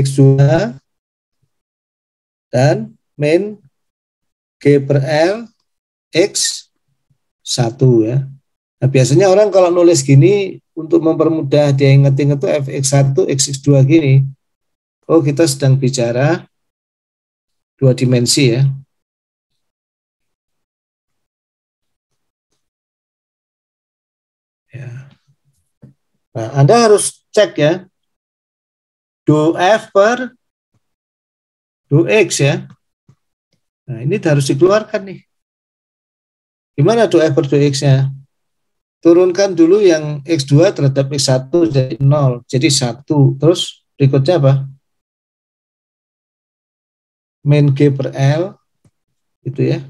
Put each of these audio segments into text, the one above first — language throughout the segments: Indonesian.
X2 dan min G per L X1 ya. Nah, biasanya orang kalau nulis gini untuk mempermudah dia inget-inget tuh fx1, x2 gini. Oh, kita sedang bicara dua dimensi ya. Nah, Anda harus cek ya. Do F per do X ya. Nah, ini harus dikeluarkan nih. Gimana do F per do X-nya? Turunkan dulu yang X2 terhadap X1 jadi 0, jadi 1. Terus berikutnya apa? Min G per L, gitu ya.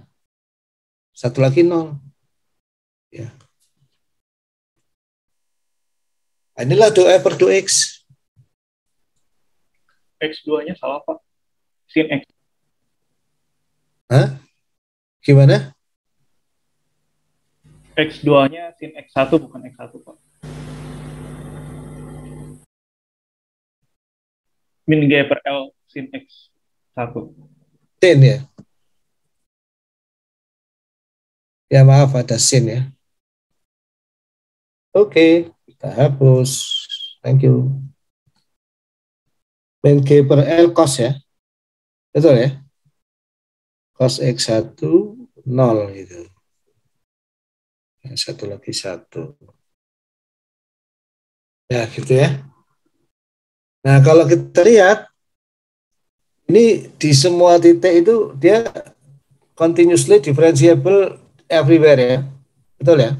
Satu lagi 0. Ya. Inilah do F per do X. X2-nya salah, Pak. Sin X. Hah? Gimana? X2-nya sin X1 bukan X1, Pak. Min G per L sin X1. Sin ya? Ya maaf, ada sin ya. Oke, kita hapus. Thank you. Min G per L cos ya. Betul ya? Cos X1 0 gitu. Satu lagi 1. Ya gitu ya. Nah kalau kita lihat, ini di semua titik itu dia continuously differentiable everywhere ya. Betul ya?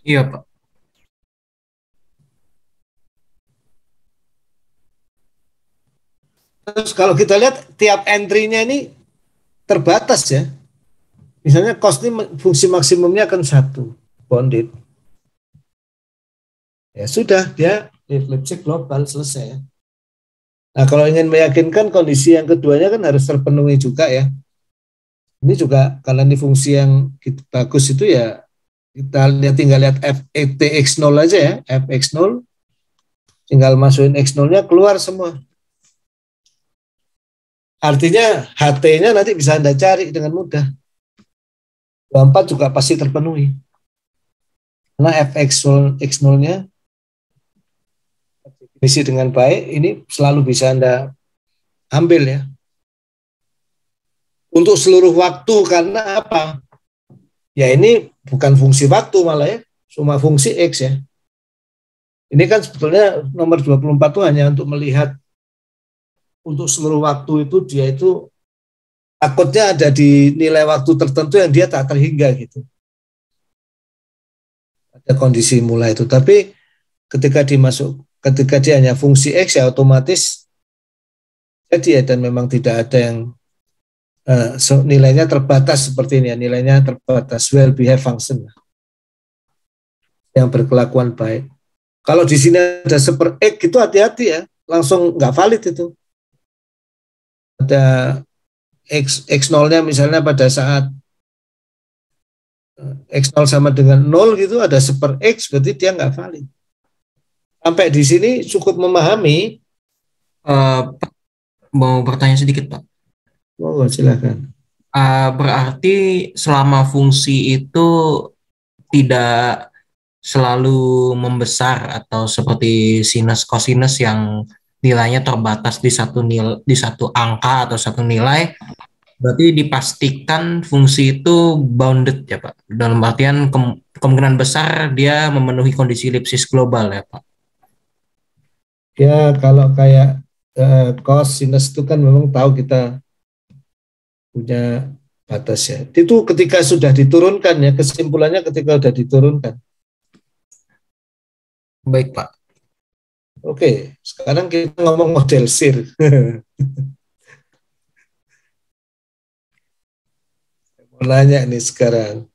Iya, Pak. Terus kalau kita lihat tiap entry-nya ini terbatas ya. Misalnya cos ini fungsi maksimumnya akan 1, bounded. Ya sudah, dia definisi global selesai ya. Nah kalau ingin meyakinkan kondisi yang keduanya kan harus terpenuhi juga ya. Ini juga kalau ini fungsi yang bagus itu ya kita tinggal lihat fx0 aja ya, fx0 tinggal masukin x0-nya keluar semua. Artinya HT-nya nanti bisa Anda cari dengan mudah. 24 juga pasti terpenuhi. Karena fx0-nya definisi dengan baik, ini selalu bisa Anda ambil ya. Untuk seluruh waktu, karena apa? Ya ini bukan fungsi waktu malah ya, cuma fungsi X ya. Ini kan sebetulnya nomor 24 itu hanya untuk melihat untuk seluruh waktu itu dia itu takutnya ada di nilai waktu tertentu yang dia tak terhingga gitu. Ada kondisi mulai itu, tapi ketika dia hanya fungsi X ya otomatis jadi ya, dan memang tidak ada yang nilainya terbatas seperti ini ya, nilainya terbatas well behaved function yang berkelakuan baik. Kalau di sini ada super X itu hati-hati ya, langsung nggak valid itu. Ada X0-nya misalnya pada saat X0 sama dengan 0 gitu, ada super X, berarti dia nggak valid. Sampai di sini cukup memahami. Mau bertanya sedikit, Pak. Oh, silakan. Berarti selama fungsi itu tidak selalu membesar atau seperti sinus kosinus yang nilainya terbatas di satu angka atau satu nilai, berarti dipastikan fungsi itu bounded ya Pak. Dalam artian kemungkinan besar dia memenuhi kondisi ellipsis global ya Pak. Ya kalau kayak cos sinus itu kan memang tahu kita punya batas ya. Itu ketika sudah diturunkan ya, kesimpulannya ketika sudah diturunkan. Baik Pak. Oke, sekarang kita ngomong model SIR. Mau nanya nih sekarang.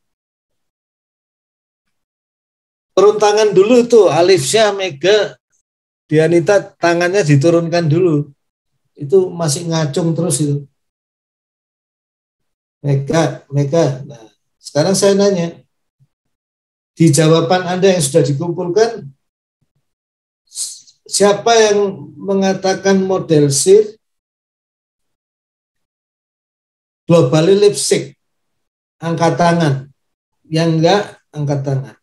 Turun tangan dulu tuh, Alif Syah, Mega, Dianita tangannya diturunkan dulu. Itu masih ngacung terus itu. Mega. Nah, sekarang saya nanya, di jawaban Anda yang sudah dikumpulkan, siapa yang mengatakan model SIR globally lipstick? Angkat tangan. Yang enggak, angkat tangan.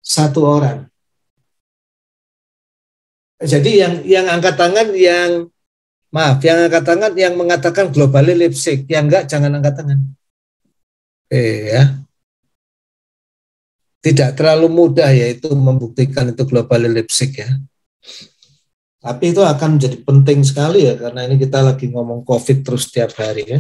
Satu orang. Jadi yang angkat tangan yang angkat tangan yang mengatakan globally lipstick, yang enggak jangan angkat tangan. Ya. Tidak terlalu mudah yaitu membuktikan itu globally lipstick ya. Tapi itu akan menjadi penting sekali ya, karena ini kita lagi ngomong COVID terus setiap hari ya.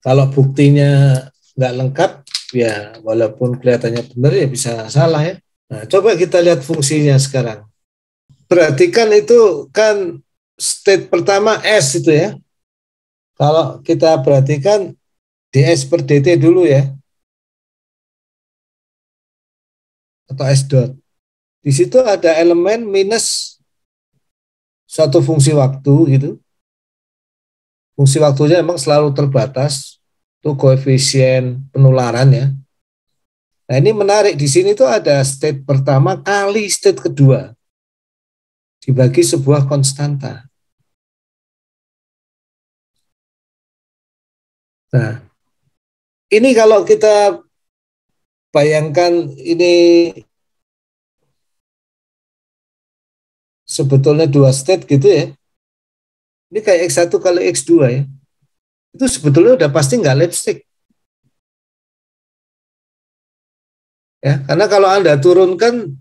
Kalau buktinya nggak lengkap, ya walaupun kelihatannya benar ya bisa salah ya. Nah, coba kita lihat fungsinya sekarang. Perhatikan itu kan state pertama S itu ya. Kalau kita perhatikan ds per dt dulu ya. Atau S dot. Di situ ada elemen minus suatu fungsi waktu gitu. Fungsi waktunya memang selalu terbatas. Itu koefisien penularan ya. Nah ini menarik, di sini tuh ada state pertama kali state kedua. Dibagi sebuah konstanta. Nah, ini kalau kita bayangkan ini sebetulnya dua state gitu ya. Ini kayak X1 kali X2 ya. Itu sebetulnya udah pasti nggak lipstick. Ya, karena kalau Anda turunkan,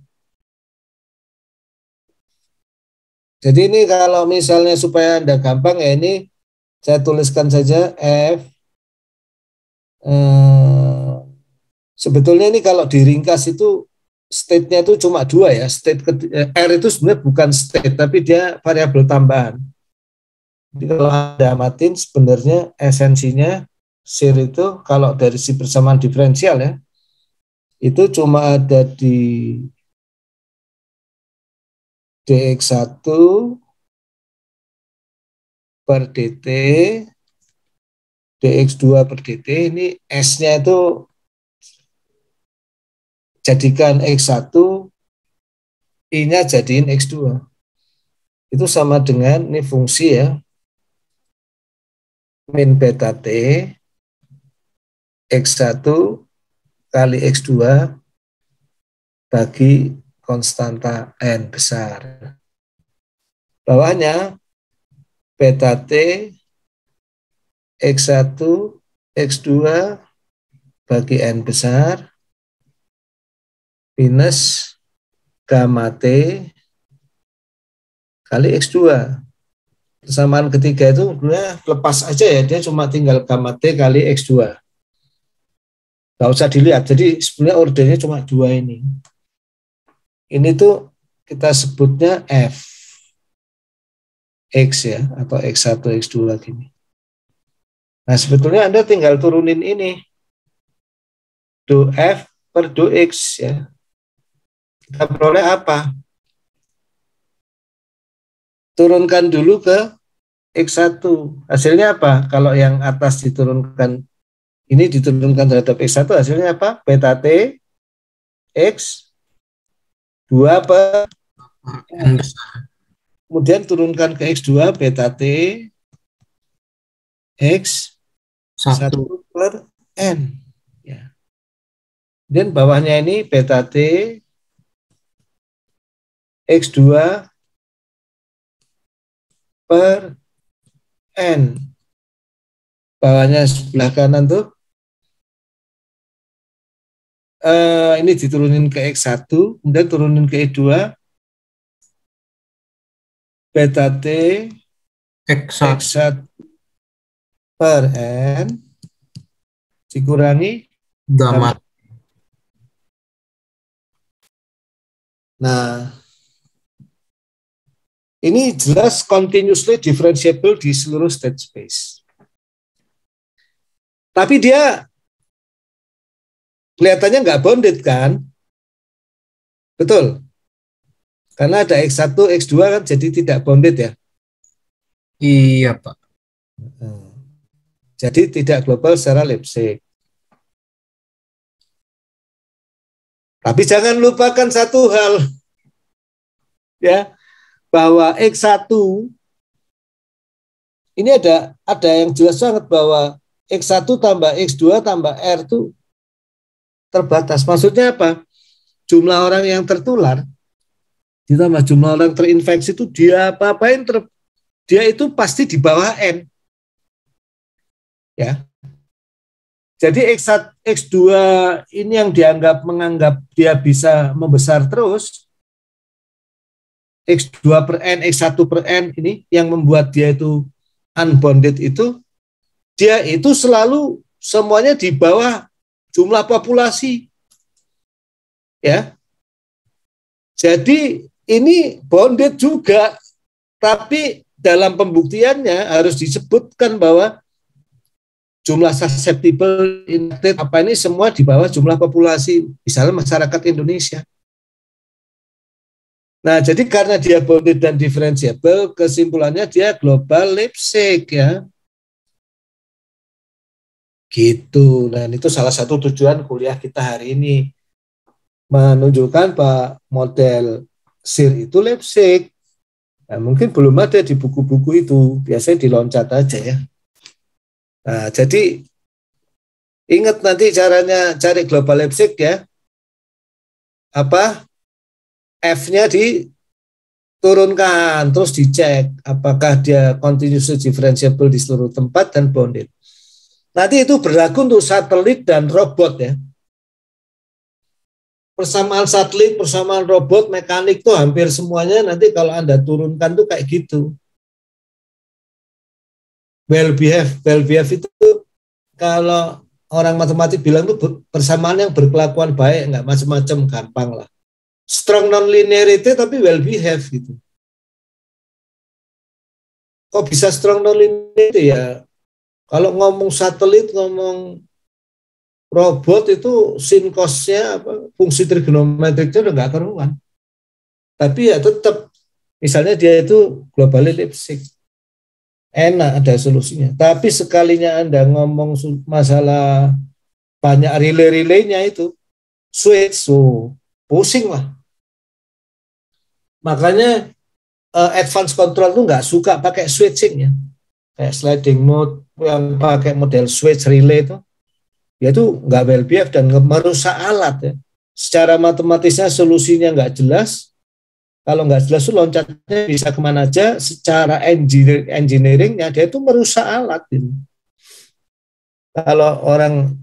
jadi ini kalau misalnya supaya Anda gampang ya, ini saya tuliskan saja F. Sebetulnya ini kalau diringkas itu state-nya itu cuma dua ya. State R itu sebenarnya bukan state, tapi dia variabel tambahan. Jadi kalau Anda amatin sebenarnya esensinya SIR itu kalau dari si persamaan diferensial ya, itu cuma ada di dx1 per dt, dx2 per dt, ini S-nya itu jadikan X1, I-nya jadiin X2. Itu sama dengan, ini fungsi ya, min beta T, X1 kali X2 bagi konstanta N besar. Bawahnya, beta T, X1, X2 bagi N besar, minus gamma T kali X2. Persamaan ketiga itu lepas aja ya, dia cuma tinggal gamma T kali X2. Nggak usah dilihat, jadi sebenarnya ordernya cuma dua ini. Ini tuh kita sebutnya F. X ya, atau X1, X2 gini. Nah sebetulnya Anda tinggal turunin ini. Do F per do X ya. Kita peroleh apa? Turunkan dulu ke X1. Hasilnya apa? Kalau yang atas diturunkan, ini diturunkan terhadap X1, hasilnya apa? Beta T X 2 per N. Kemudian turunkan ke X2, beta T X 1 per N. Ya. Dan bawahnya ini beta T X2 per N. Bawahnya sebelah kanan tuh. Ini diturunin ke X1, kemudian turunin ke E2. Beta T X1 per N dikurangi gamma. Nah, ini jelas continuously differentiable di seluruh state space. Tapi dia kelihatannya nggak bounded kan? Betul. Karena ada X1, X2 kan jadi tidak bounded ya? Iya, Pak. Jadi tidak global secara lipstick. Tapi jangan lupakan satu hal. ya, bahwa X1 ini ada yang jelas banget bahwa X1 tambah X2 tambah R itu terbatas. Maksudnya apa? Jumlah orang yang tertular ditambah jumlah orang terinfeksi itu dia apa-apain dia itu pasti di bawah N. Ya. Jadi X1, X2 ini yang menganggap dia bisa membesar terus, X2 per N, X1 per N ini yang membuat dia itu unbounded itu, dia itu selalu semuanya di bawah jumlah populasi. Ya. Jadi ini bounded juga, tapi dalam pembuktiannya harus disebutkan bahwa jumlah susceptible infected apa ini semua di bawah jumlah populasi, misalnya masyarakat Indonesia. Nah, jadi karena dia bounded dan differentiable, kesimpulannya dia global Lipstick ya. Gitu. Dan itu salah satu tujuan kuliah kita hari ini. Menunjukkan bahwa model SIR itu Lipstick. Nah, mungkin belum ada di buku-buku itu, biasanya diloncat aja ya. Nah, jadi ingat nanti caranya cari global Lipstick ya. Apa? F-nya diturunkan, terus dicek apakah dia continuously differentiable di seluruh tempat dan bounded. Nanti itu berlaku untuk satelit dan robot ya. Persamaan satelit, persamaan robot, mekanik tuh hampir semuanya nanti kalau Anda turunkan tuh kayak gitu. Well behave itu kalau orang matematik bilang tuh persamaan yang berkelakuan baik, nggak macam-macam, gampang lah. Strong non-linearity tapi well behave gitu. Kok bisa strong non-linearity ya? Kalau ngomong satelit, ngomong robot itu sin cos-nya fungsi trigonometriknya udah nggak keruan. Tapi ya tetap misalnya dia itu globally Lipstick. Enak ada solusinya. Tapi sekalinya Anda ngomong masalah banyak relay-relaynya itu switch, pusing lah. Makanya advanced control itu nggak suka pakai switching ya. Kayak sliding mode yang pakai model switch relay itu, ya itu nggak well behaved dan merusak alat ya. Secara matematisnya solusinya nggak jelas. Kalau nggak jelas itu loncatnya bisa kemana aja. Secara engineeringnya dia itu merusak alat ini. Kalau orang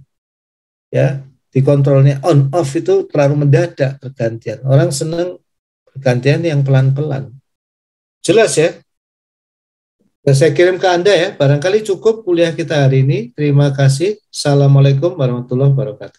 ya dikontrolnya on off itu terlalu mendadak pergantian. Orang senang pergantian yang pelan-pelan. Jelas ya? Saya kirim ke Anda ya. Barangkali cukup kuliah kita hari ini. Terima kasih. Assalamualaikum warahmatullahi wabarakatuh.